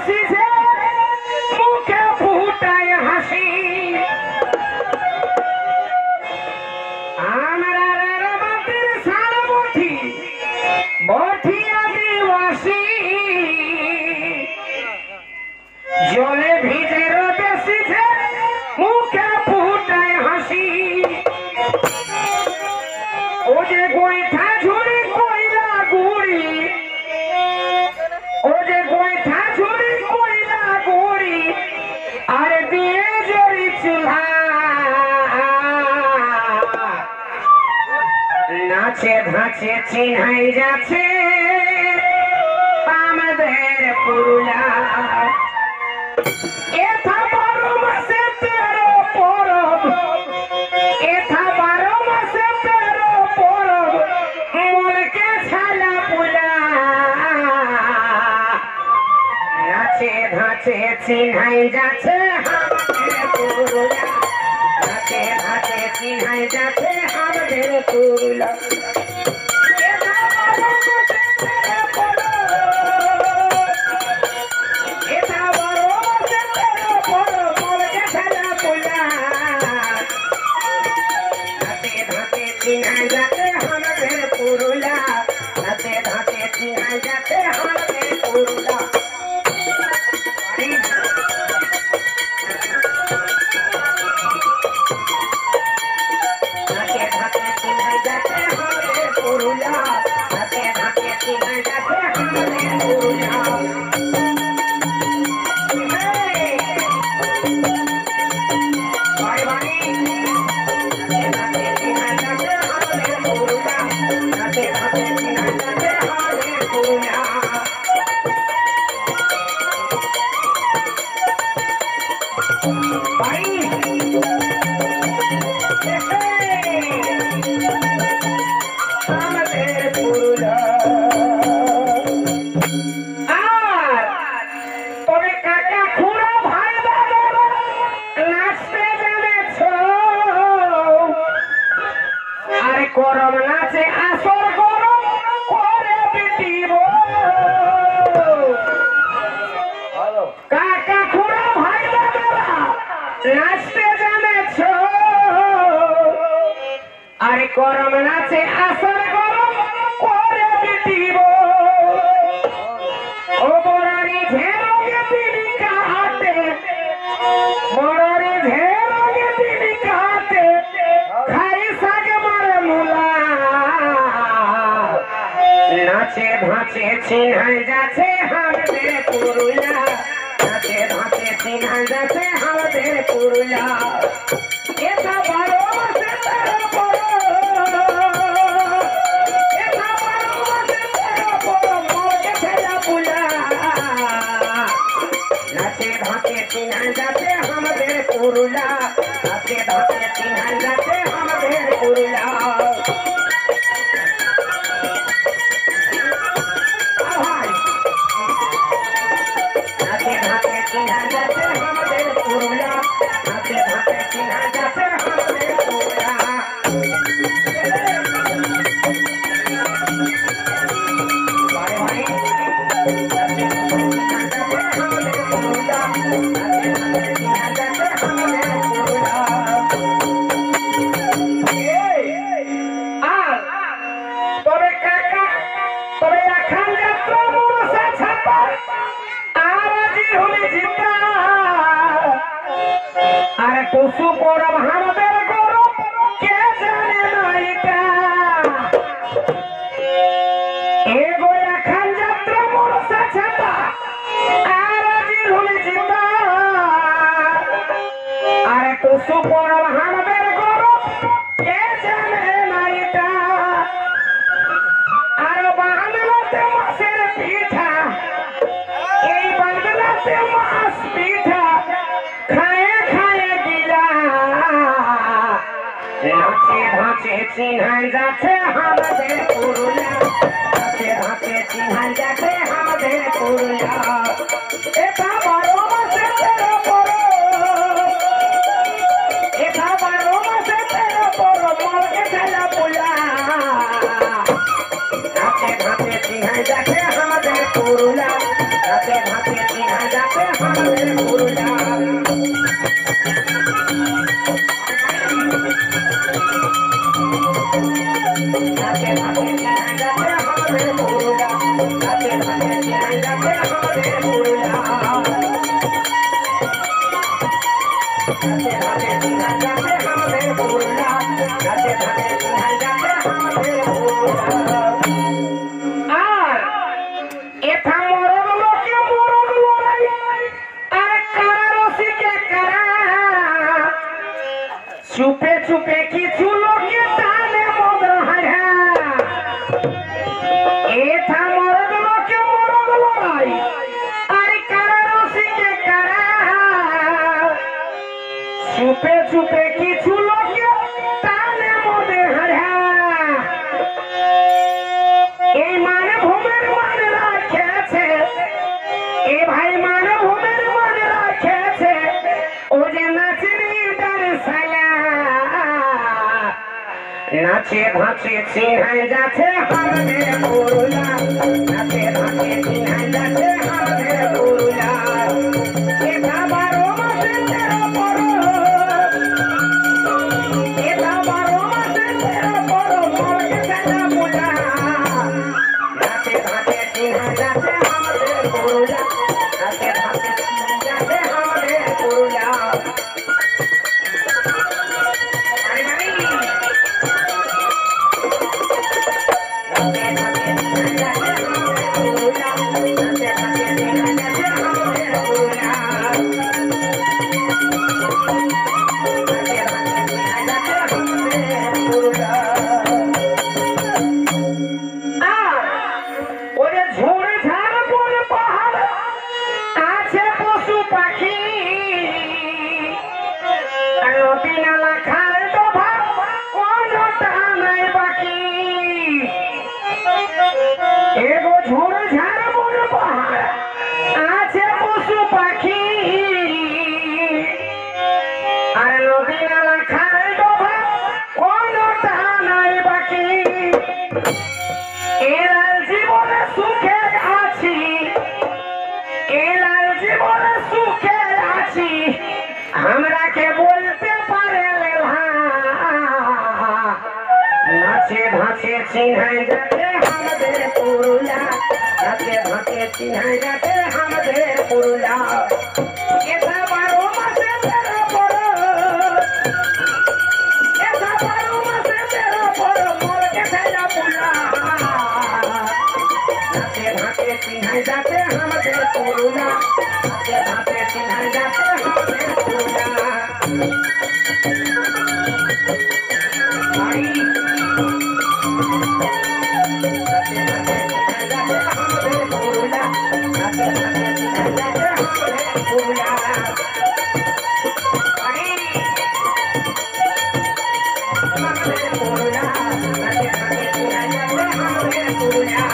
বেশি যে মুখে ফুটায় হাসি আমরা মাটির সার বঠি বঠি আদিবাসী জলে ভিজে রোদে সিঝে মুখে ফুটায় হাসি ও যে গোইঠা ঝুড়ি কইলা গুড়ি ও যে গোইঠা ঝুড়ি কইলা গুড়ি আর দিয়ে জড়ি চুলা নাচে ধাঁচে চিনাই যাচ্ছে আমাদের পুরুলা এথা 12 মাসে 13 পরব এথা 12 মাসে 13 পরব মনকে ছালা পুলা নাচে ধাঁচে চিনাই যাচ্ছে আমাদের পুরুলা নাচে ধাঁচে চিনাই যাচ্ছে আমাদের পুরুলা গরম নাচে আসর গরম করে পিটিব কাকা খুড়া ভাই দাদারা নাচতে জানেছ আরে গরম নাচে আসর গরম করে পিটিব ও বড়ারি ঝেরোগে তিনি কাটে বড়ারি ঝেরোগে তিনি কাটে খাই সাগে মারে মুলা নাচে ধাঁচে চিনাই যাচ্ছে আমাদের পুরুলা নাচে ধাঁচে চিনাই যাচ্ছে আমাদের পুরুলা এটা 12 মাসে 13 পরব এটা 12 মাসে 13 পরব মরকে ছেলা পুলা নাচে ধাঁচে চিনাই যাচ্ছে আমাদের পুরুলা নাচে ধাঁচে চিনাই যাচ্ছে আমাদের পুরুলা নাচে ধাঁচে চিনাই যাচ্ছে আমাদের পুরুলা নাচে ধাঁচে চিনাই যাচ্ছে আমাদের পুরুলা বারে বারে নাচে ধাঁচে চিনাই যাচ্ছে আমাদের পুরুলা নাচে ধাঁচে চিনাই যাচ্ছে আমাদের পুরুলা তবে কাকা তবে এখন যাত্রা মনসা ছাপা আর আজি হলে জিতা আর টুসু পরব আমাদের গরম কে জানে না এটা এগো এখন যাত্রা মনসা ছাপা আর আজি হলে জিতা আর টুসু পরব আমাদের গরম কে জানে না এটা আর বাংলাতে মাছের পিঠা এই বাংলাতে মাছ পিঠা খায়ে খায়ে গিলা নাচে ধাঁচে চিনাই যাচ্ছে আমাদের পুরুলা নাচে ধাঁচে চিনাই যাচ্ছে আমাদের পুরুলা এটা 12 মাসে 13 পরব এটা 12 মাসে 13 পরব মরকে ছেলা পুলা নাচে ধাঁচে চিনাই যাচ্ছে আমাদের পুরুলা নাচে ধাঁচে চিনাই যাচ্ছে जाते हमारे पुरुला नाचे नाचे चिन्हाई जाते हमारे पुरुला नाचे नाचे चिन्हाई जाते हमारे पुरुला नाचे नाचे चिन्हाई जाते हमारे पुरुला नाचे नाचे चिन्हाई जाते हमारे पुरुला चुपे चुपे की चूलों के ताने मोद है ए था मर्द लोग के मर्द लड़ाई अरे करारो सी के करा चुपे चुपे की चूलों के ताने मोद है ए माने भूमेर मान राखे छे ए भाई माने भूमेर मान राखे छे ओ जे नाचनी डर साला नाचे भाचे चिन्हाई जाते हमारे पुरुला नाचे भाचे चिन्हाई जाते हमारे पुरुला ए बाबारो मासे तेरा परो ए बाबारो मासे तेरा परो मोर के चला बुला नाचे भाचे चिन्हाई जाते हमारे पुरुला नाचे भाचे चिन्हाई जाते हमारे पुरुला हमरा के बोलते पारे नाचे भाचे चिन्हाई जाते हमारे पुरुला नाचे भाचे चिन्हाई जाते हमारे पुरुला ऐसा बारो मासे तेरा परो ऐसा बारो मासे तेरा परो मोर के चला बुला नाचे भाचे चिन्हाई जाते हमारे पुरुला नाचे भाचे चिन्हाई जाते हमारे पुरुला Pura